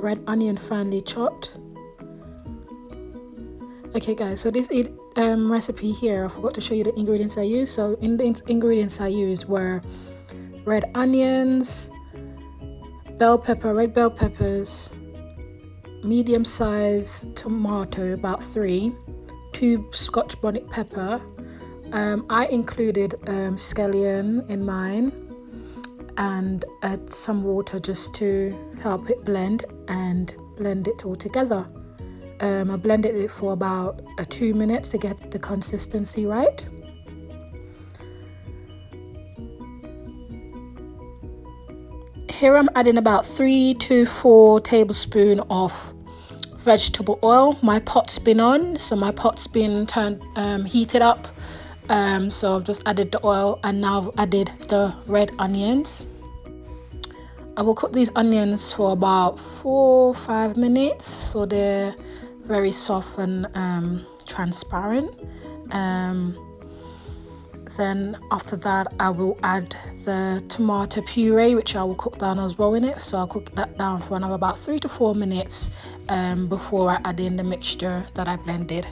red onion finely chopped. Okay guys, so this recipe here, I forgot to show you the ingredients I used. So in the ingredients I used were red onions, bell pepper, red bell peppers, medium sized tomato, about 3, 2 Scotch bonnet pepper. I included scallion in mine, and add some water just to help it blend it all together. I blended it for about 2 minutes to get the consistency right. Here I'm adding about 3 to 4 tablespoons of vegetable oil. My pot's been on, so my pot's been heated up. So I've just added the oil, and now I've added the red onions. I will cook these onions for about 4 or 5 minutes, so they're very soft and transparent. Then after that I will add the tomato puree, which I will cook down as well in it. So I'll cook that down for another about 3 to 4 minutes before I add in the mixture that I blended.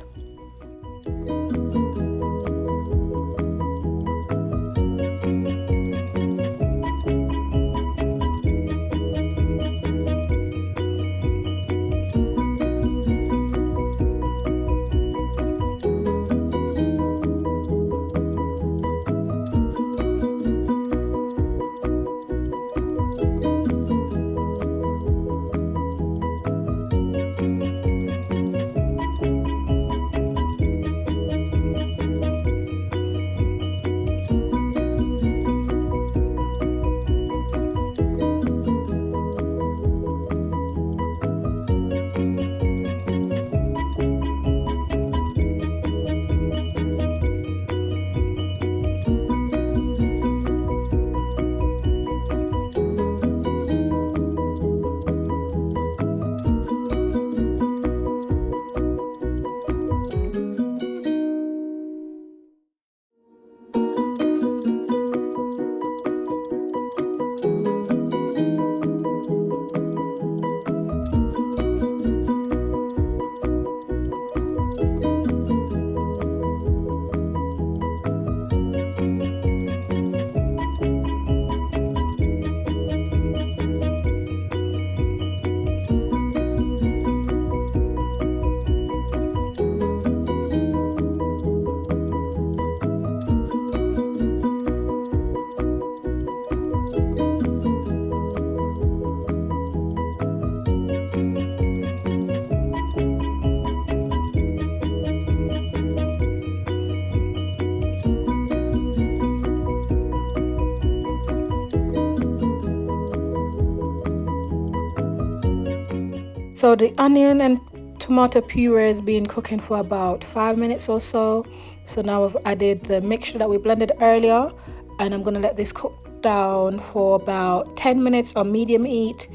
So the onion and tomato puree has been cooking for about 5 minutes or so. So now I've added the mixture that we blended earlier, and I'm going to let this cook down for about 10 minutes on medium heat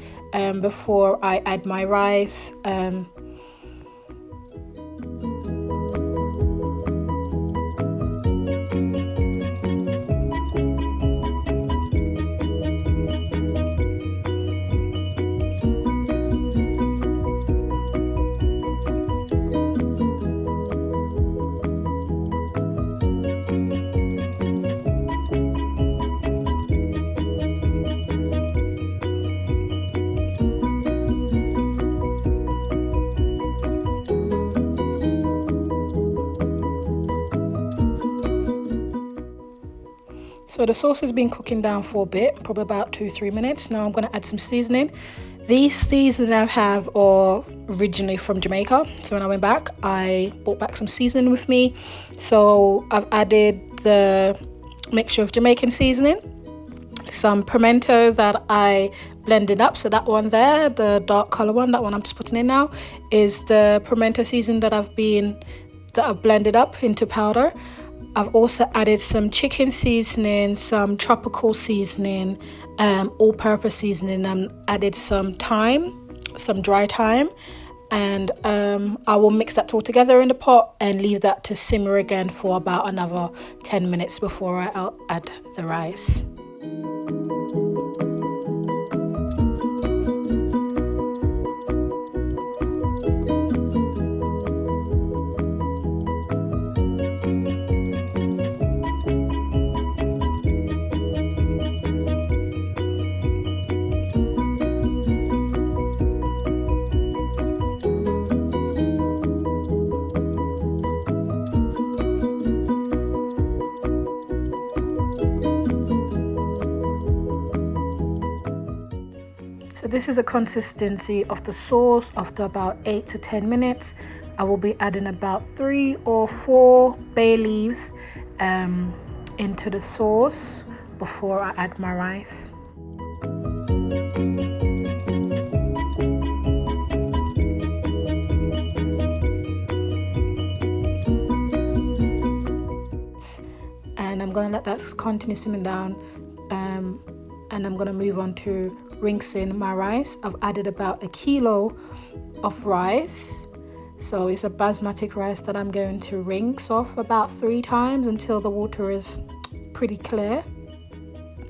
before I add my rice. So the sauce has been cooking down for a bit, probably about 2-3 minutes. Now I'm going to add some seasoning. These seasonings I have are originally from Jamaica. So when I went back, I brought back some seasoning with me. So I've added the mixture of Jamaican seasoning, some pimento that I blended up. So that one there, the dark color one, that one I'm just putting in now, is the pimento seasoning that I've blended up into powder. I've also added some chicken seasoning, some tropical seasoning, all-purpose seasoning, and added some thyme, some dry thyme, and I will mix that all together in the pot and leave that to simmer again for about another 10 minutes before I add the rice. So this is the consistency of the sauce. After about 8 to 10 minutes, I will be adding about 3 or 4 bay leaves into the sauce before I add my rice. And I'm gonna let that continue simmering down, and I'm gonna move on to rinsing my rice. I've added about 1 kilo of rice, so it's a basmati rice that I'm going to rinse off about 3 times until the water is pretty clear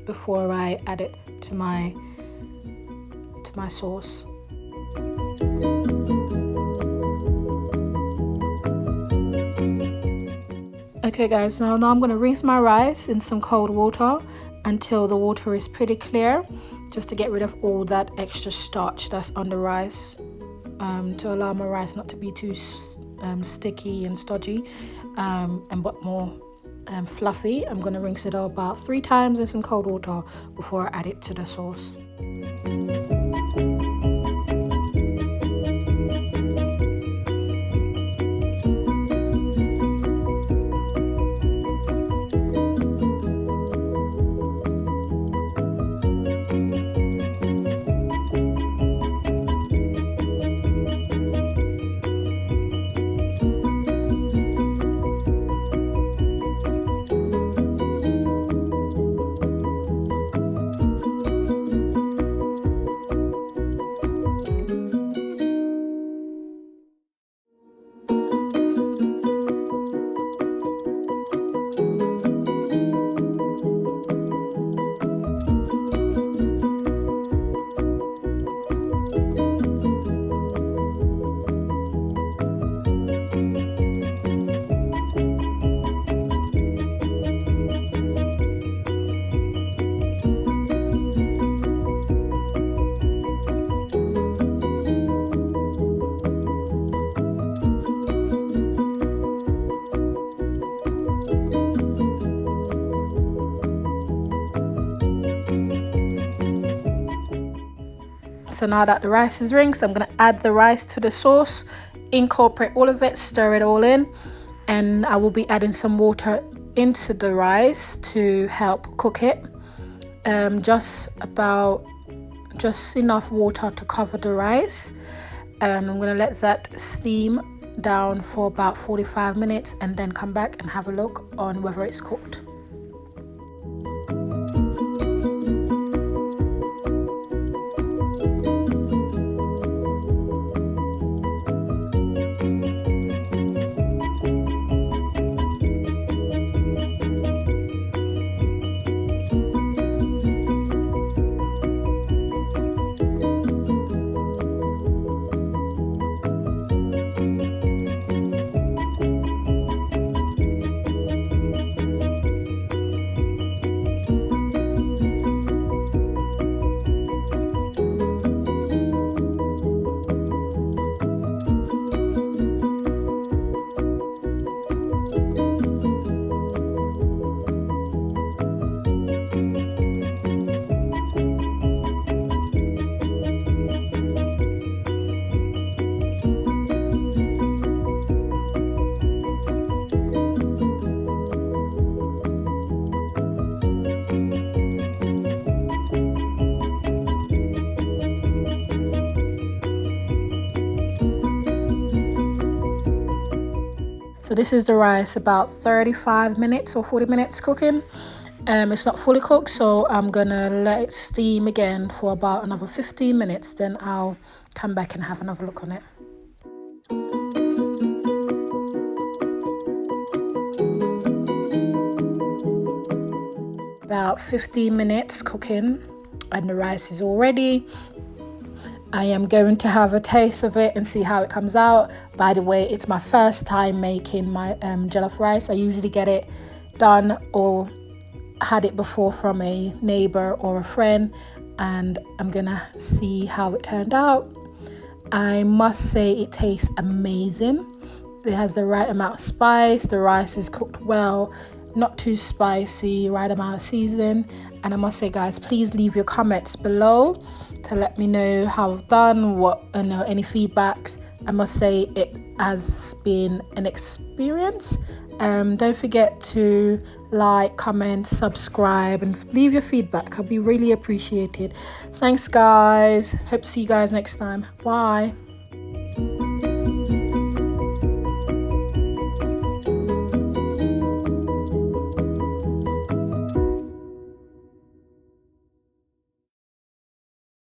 before I add it to my sauce. Okay guys, now I'm going to rinse my rice in some cold water until the water is pretty clear, just to get rid of all that extra starch that's on the rice, to allow my rice not to be too sticky and stodgy, but more fluffy. I'm going to rinse it all about 3 times in some cold water before I add it to the sauce. So now that the rice is rinsed, I'm going to add the rice to the sauce, incorporate all of it, stir it all in, and I will be adding some water into the rice to help cook it. Just enough water to cover the rice. I'm going to let that steam down for about 45 minutes and then come back and have a look on whether it's cooked. So this is the rice, about 35 minutes or 40 minutes cooking. It's not fully cooked, so I'm gonna let it steam again for about another 15 minutes. Then I'll come back and have another look on it. About 15 minutes cooking and the rice is all ready. I am going to have a taste of it and see how it comes out. By the way, it's my first time making my jollof rice. I usually get it done or had it before from a neighbor or a friend, and I'm gonna see how it turned out. I must say it tastes amazing. It has the right amount of spice, the rice is cooked well, not too spicy, right amount of seasoning. And I must say, guys, please leave your comments below to let me know how I've done, what, any feedbacks. I must say it has been an experience. Don't forget to like, comment, subscribe, and leave your feedback. I'll be really appreciated. Thanks, guys. Hope to see you guys next time. Bye.